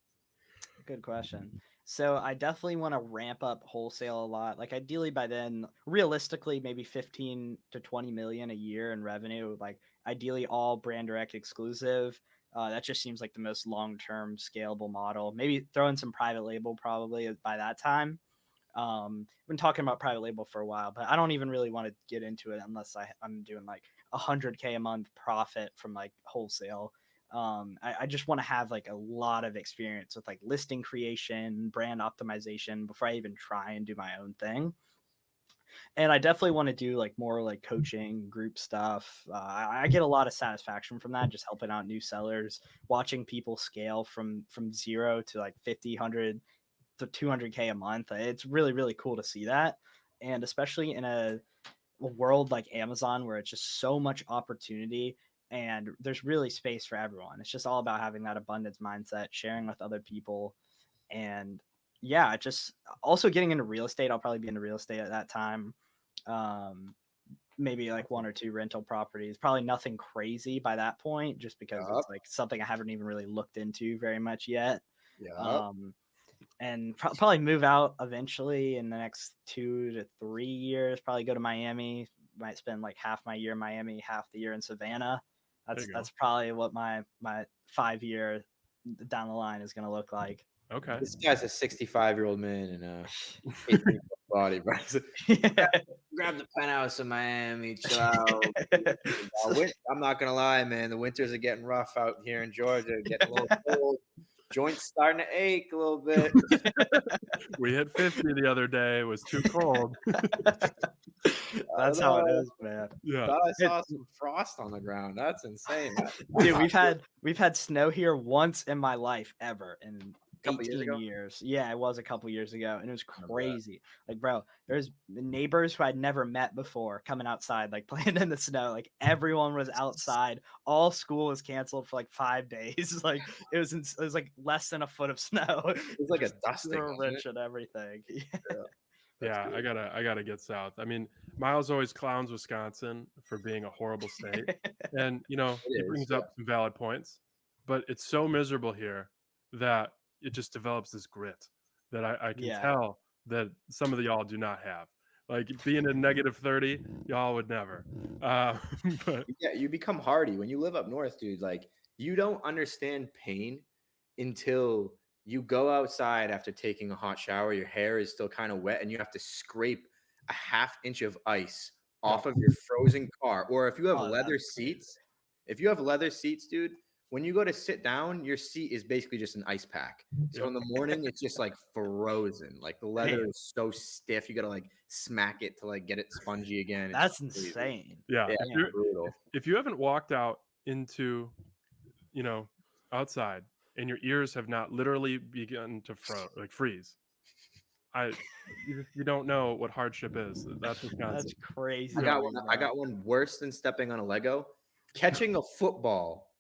Good question. So I definitely want to ramp up wholesale a lot. Like ideally by then, realistically, maybe 15 to 20 million a year in revenue. Like ideally all brand direct exclusive. That just seems like the most long-term scalable model. Maybe throw in some private label probably by that time. Been talking about private label for a while, but I don't even really want to get into it unless I'm doing like 100K a month profit from like wholesale. I just want to have like a lot of experience with like listing creation, brand optimization before I even try and do my own thing. And I definitely want to do like more like coaching group stuff. I get a lot of satisfaction from that, just helping out new sellers, watching people scale from 0 to like 50, 100 to 200K a month. It's really, really cool to see that. And especially in a world like Amazon, where it's just so much opportunity and there's really space for everyone. It's just all about having that abundance mindset, sharing with other people. And yeah, just also getting into real estate. I'll probably be into real estate at that time. Maybe like 1 or 2 rental properties, probably nothing crazy by that point, just because it's like something I haven't even really looked into very much yet. And probably move out eventually in the next 2 to 3 years, probably go to Miami. Might spend like half my year in Miami, half the year in Savannah. That's probably what my 5 year down the line is going to look like. Okay. This guy's a 65-year-old man in a 18-foot body, bro. Grab the penthouse in Miami, chill out. I'm not gonna lie, man. The winters are getting rough out here in Georgia. Getting a little cold. Joints starting to ache a little bit. We hit 50 the other day. It was too cold. That's how it is, man. Yeah. Thought I saw some frost on the ground. That's insane. Dude, we've had snow here once in my life ever, and couple years 18 ago? years. Yeah, it was a couple years ago, and it was Remember that. crazy. Like, bro, there's neighbors who I'd never met before coming outside, like playing in the snow. Like everyone was outside. All school was canceled for like 5 days. Like it was like less than a foot of snow. It was like a Just dusting, wasn't rich it? and everything. Yeah, cool. I gotta get south. I mean, Miles always clowns Wisconsin for being a horrible state, and you know It he is, brings yeah. up some valid points, but it's so miserable here that it just develops this grit that I can Yeah. tell that some of the y'all do not have. Like being in -30, y'all would never. But Yeah, you become hardy when you live up north, dude. Like you don't understand pain until you go outside after taking a hot shower. Your hair is still kind of wet, and you have to scrape a half inch of ice off of your frozen car. Or if you have Oh, leather that's crazy. seats, if you have leather seats, dude, when you go to sit down, your seat is basically just an ice pack. So Yep. in the morning, it's just like frozen. Like the leather Man. is so stiff, you gotta like smack it to like get it spongy again. It's That's crazy. insane. Yeah, Yeah, if Yeah. you're brutal. if you haven't walked out into, you know, outside and your ears have not literally begun to freeze, you don't know what hardship is. That's Wisconsin. That's crazy. I Yeah. got to one. me, I bro. got one worse than stepping on a Lego. Catching a football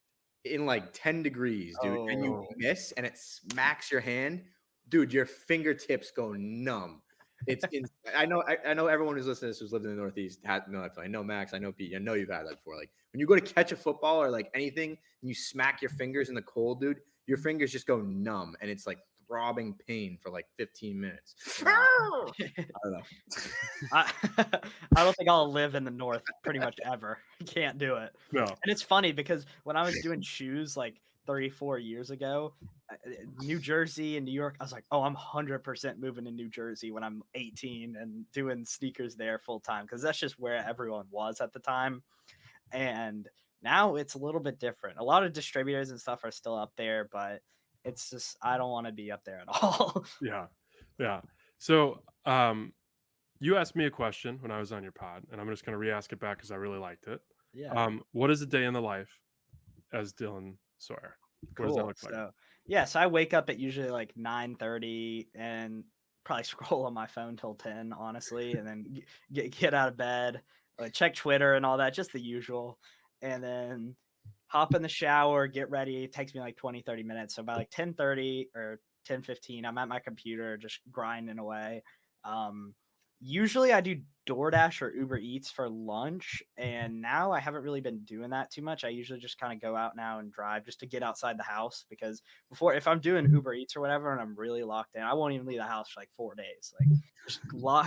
in like 10 degrees, dude, and you Oh. miss and it smacks your hand, dude. Your fingertips go numb. It's. I know. I know everyone who's listening to this who's lived in the Northeast had no. I know Max. I know Pete. I know you've had that before. Like when you go to catch a football or like anything, and you smack your fingers in the cold, dude. Your fingers just go numb, and it's like throbbing pain for like 15 minutes. I don't know. I, I don't think I'll live in the north pretty much ever. Can't do it. No. And it's funny because when I was doing shoes like 3-4 years ago, New Jersey and New York, I was like, oh, I'm 100% moving to New Jersey when I'm 18 and doing sneakers there full time because that's just where everyone was at the time. And now it's a little bit different. A lot of distributors and stuff are still up there, but it's just I don't want to be up there at all. Yeah. Yeah. So, you asked me a question when I was on your pod, and I'm just going to re-ask it back because I really liked it. Yeah. What is a day in the life as Dylan Sawyer? What does that Cool. look like? So yeah, so I wake up at usually like 9:30 and probably scroll on my phone till 10, honestly, and then get out of bed, check Twitter and all that, just the usual, and then hop in the shower, get ready. It takes me like 20-30 minutes. So by like 10:30 or 10:15, I'm at my computer just grinding away. Usually I do DoorDash or Uber Eats for lunch, and now I haven't really been doing that too much. I usually just kind of go out now and drive just to get outside the house because before, if I'm doing Uber Eats or whatever and I'm really locked in, I won't even leave the house for like 4 days. Like, just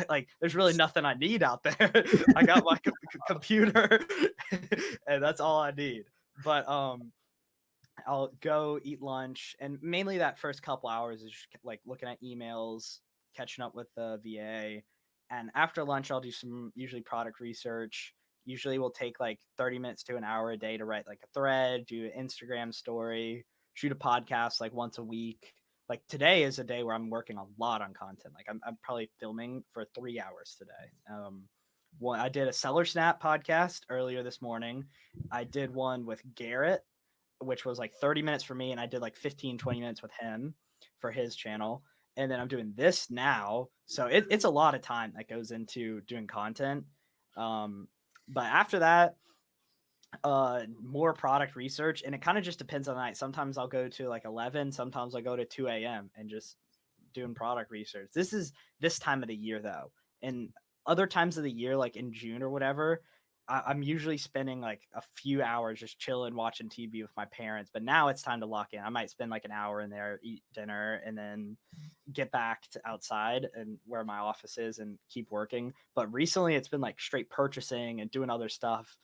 like there's really nothing I need out there. I got my computer, and that's all I need. But I'll go eat lunch, and mainly that first couple hours is just like looking at emails, catching up with the VA. And after lunch, I'll do some usually product research. Usually will take like 30 minutes to an hour a day to write like a thread, do an Instagram story, shoot a podcast like once a week. Like today is a day where I'm working a lot on content. Like I'm probably filming for 3 hours today. One, I did a Seller Snap podcast earlier this morning. I did one with Garrett, which was like 30 minutes for me. And I did like 15-20 minutes with him for his channel. And then I'm doing this now. So it's a lot of time that goes into doing content. But after that, more product research. And it kind of just depends on the night. Sometimes I'll go to like 11. Sometimes I'll go to 2 a.m. and just doing product research. This is this time of the year, though. And other times of the year, like in June or whatever, I'm usually spending like a few hours just chilling, watching TV with my parents. But now it's time to lock in. I might spend like an hour in there, eat dinner, and then get back to outside and where my office is and keep working. But recently it's been like straight purchasing and doing other stuff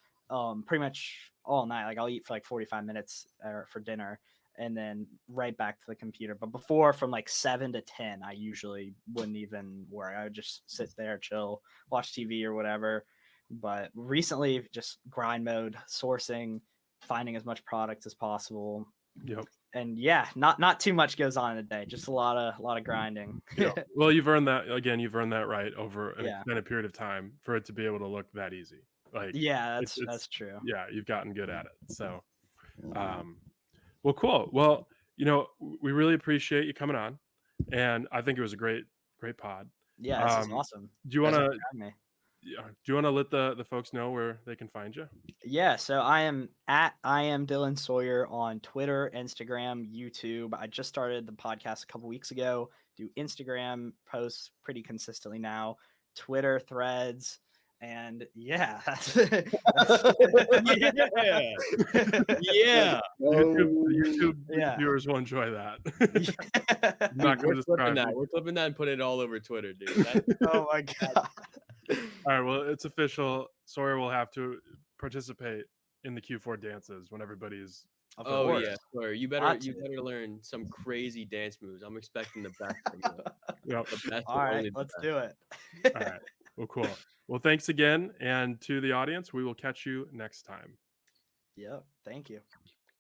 pretty much all night. Like I'll eat for like 45 minutes for dinner and then right back to the computer. But before, from like 7 to 10, I usually wouldn't even work. I would just sit there, chill, watch TV or whatever. But recently, just grind mode, sourcing, finding as much product as possible. Yep. And yeah, not too much goes on in a day, just a lot of grinding. Yeah. Well, you've earned that again. You've earned that right over an Yeah. extended period of time for it to be able to look that easy. Like, Yeah, it's that's true. yeah, you've gotten good at it. So, well, cool. Well, We really appreciate you coming on, and I think it was a great pod. Yeah, this is awesome. Do you want Thanks to for having me. let the folks know where they can find you? Yeah, so I am Dylan Sawyer on Twitter, Instagram, YouTube. I just started the podcast a couple weeks ago. Do Instagram posts pretty consistently now, Twitter threads, and yeah, that's Yeah. YouTube Yeah. viewers will enjoy that. I'm Dude, not going we're to clipping describe that. it. We're clipping that and putting it all over Twitter, dude. Oh my god. All right, well, it's official. Sawyer will have to participate in the Q4 dances when everybody's. Of Oh course. yeah, sorry. You better learn some crazy dance moves. I'm expecting the best from you. Yep. The best. All right, let's do it. All right. Well, cool. Well, thanks again, and to the audience, we will catch you next time. Yep. Thank you.